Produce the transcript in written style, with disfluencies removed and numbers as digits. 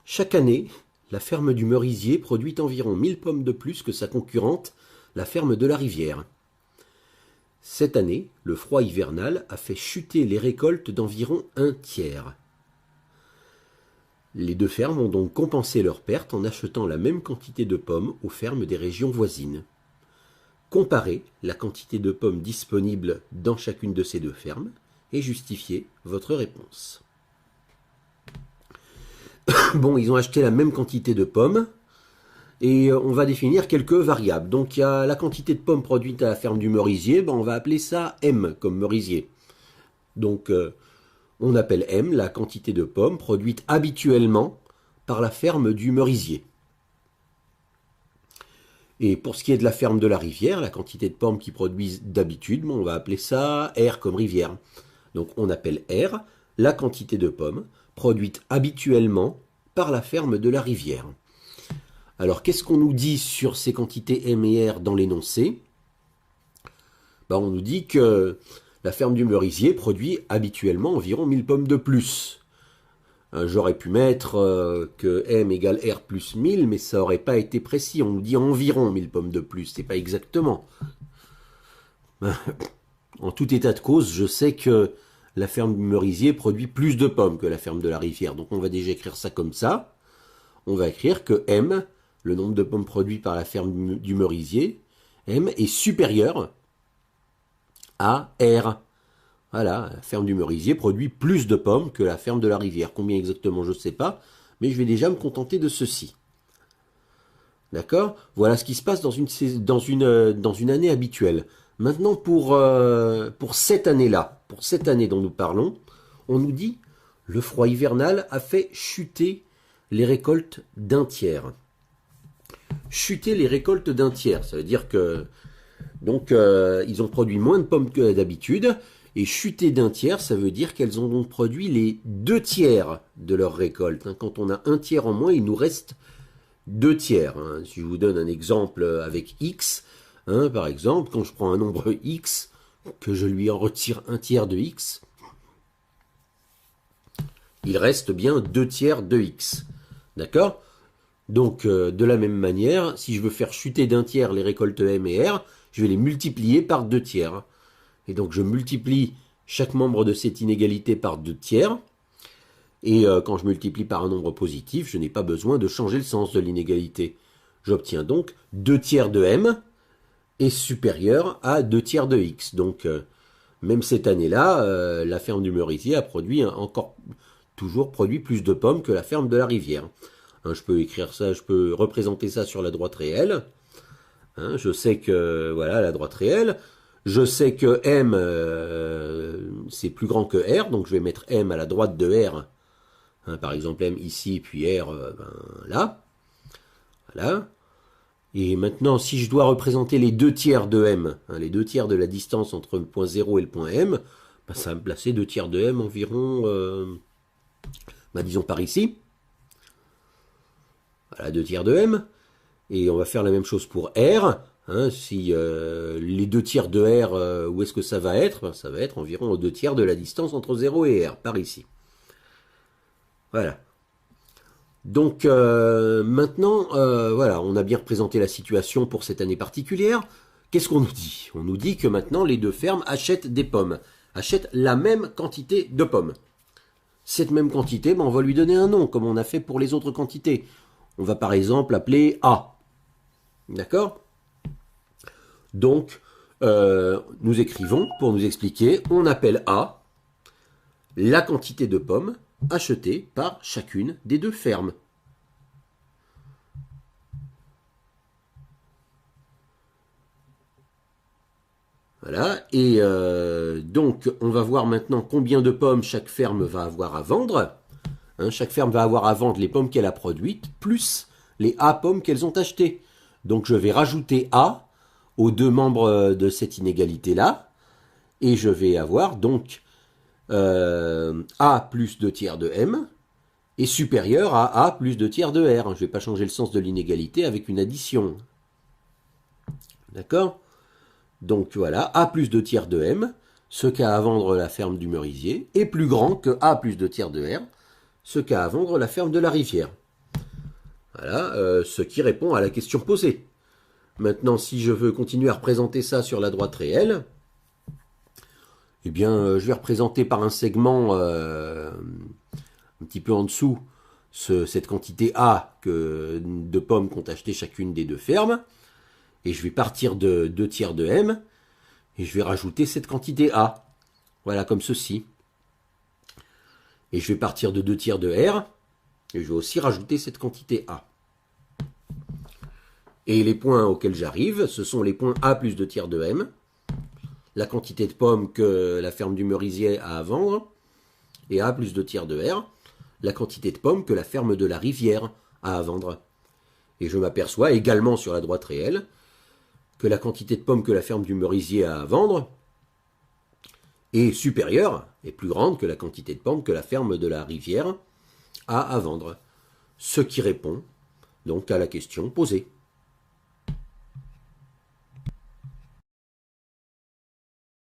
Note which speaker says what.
Speaker 1: Chaque année, la ferme du Merisier produit environ 1000 pommes de plus que sa concurrente, la ferme de la Rivière. Cette année, le froid hivernal a fait chuter les récoltes d'environ un tiers. Les deux fermes ont donc compensé leurs pertes en achetant la même quantité de pommes aux fermes des régions voisines. Comparez la quantité de pommes disponibles dans chacune de ces deux fermes et justifiez votre réponse. Bon, ils ont acheté la même quantité de pommes et on va définir quelques variables. Donc il y a la quantité de pommes produites à la ferme du Merisier, on va appeler ça M comme Merisier. Donc on appelle M la quantité de pommes produites habituellement par la ferme du Merisier. Et pour ce qui est de la ferme de la Rivière, la quantité de pommes qu'ils produisent d'habitude, on va appeler ça R comme Rivière. Donc on appelle R la quantité de pommes produite habituellement par la ferme de la Rivière. Alors qu'est-ce qu'on nous dit sur ces quantités M et R dans l'énoncé? On nous dit que la ferme du Merisier produit habituellement environ 1000 pommes de plus. J'aurais pu mettre que M égale R plus 1000, mais ça n'aurait pas été précis. On nous dit environ 1000 pommes de plus, c'est pas exactement. En tout état de cause, je sais que la ferme du Merisier produit plus de pommes que la ferme de la Rivière. Donc on va déjà écrire ça comme ça. On va écrire que M, le nombre de pommes produites par la ferme du Merisier, M est supérieur à R. Voilà, la ferme du Merisier produit plus de pommes que la ferme de la Rivière. Combien exactement, je ne sais pas, mais je vais déjà me contenter de ceci. D'accord? Voilà ce qui se passe dans une année habituelle. Maintenant, pour cette année-là, pour cette année dont nous parlons, on nous dit le froid hivernal a fait chuter les récoltes d'un tiers. Chuter les récoltes d'un tiers, ça veut dire que donc ils ont produit moins de pommes que d'habitude. Et chuter d'un tiers, ça veut dire qu'elles ont donc produit les 2 tiers de leur récolte. Quand on a un tiers en moins, il nous reste 2 tiers. Si je vous donne un exemple avec X, par exemple, quand je prends un nombre X, que je lui en retire un tiers de X, il reste bien 2 tiers de X. D'accord? Donc, de la même manière, si je veux faire chuter d'un tiers les récoltes M et R, je vais les multiplier par 2 tiers. Et donc je multiplie chaque membre de cette inégalité par 2 tiers. Et quand je multiplie par un nombre positif, je n'ai pas besoin de changer le sens de l'inégalité. J'obtiens donc 2 tiers de M est supérieur à 2 tiers de X. Donc même cette année-là, la ferme du Merisier a toujours produit plus de pommes que la ferme de la Rivière. Je peux écrire ça, je peux représenter ça sur la droite réelle. Je sais que, voilà, la droite réelle. Je sais que M, c'est plus grand que R, donc je vais mettre M à la droite de R. Par exemple, M ici, puis R là. Voilà. Et maintenant, si je dois représenter les 2 tiers de M, les 2 tiers de la distance entre le point 0 et le point M, ça va me placer 2 tiers de M environ, disons par ici. Voilà, 2 tiers de M. Et on va faire la même chose pour R. Si les 2 tiers de R, où est-ce que ça va être? Ça va être environ 2 tiers de la distance entre 0 et R, par ici. Voilà. Donc maintenant, voilà, on a bien représenté la situation pour cette année particulière. Qu'est-ce qu'on nous dit? On nous dit que maintenant, les deux fermes achètent des pommes. Achètent la même quantité de pommes. Cette même quantité, on va lui donner un nom, comme on a fait pour les autres quantités. On va par exemple l'appeler A. D'accord? Donc, nous écrivons, pour nous expliquer, on appelle A la quantité de pommes achetées par chacune des deux fermes. Voilà, et donc on va voir maintenant combien de pommes chaque ferme va avoir à vendre. Chaque ferme va avoir à vendre les pommes qu'elle a produites, plus les A pommes qu'elles ont achetées. Donc je vais rajouter A aux deux membres de cette inégalité-là, et je vais avoir donc A plus 2 tiers de M est supérieur à A plus 2 tiers de R. Je ne vais pas changer le sens de l'inégalité avec une addition. D'accord? Donc voilà, A plus 2 tiers de M, ce qu'a à vendre la ferme du Merisier, est plus grand que A plus 2 tiers de R, ce qu'a à vendre la ferme de la Rivière. Voilà, ce qui répond à la question posée. Maintenant, si je veux continuer à représenter ça sur la droite réelle, eh bien, je vais représenter par un segment un petit peu en dessous cette quantité A de pommes qu'ont acheté chacune des deux fermes. Et je vais partir de 2 tiers de M et je vais rajouter cette quantité A. Voilà, comme ceci. Et je vais partir de 2 tiers de R et je vais aussi rajouter cette quantité A. Et les points auxquels j'arrive, ce sont les points A plus 2 tiers de M, la quantité de pommes que la ferme du Merisier a à vendre, et A plus 2 tiers de R, la quantité de pommes que la ferme de la Rivière a à vendre. Et je m'aperçois également sur la droite réelle que la quantité de pommes que la ferme du Merisier a à vendre est supérieure, est plus grande que la quantité de pommes que la ferme de la Rivière a à vendre. Ce qui répond donc à la question posée.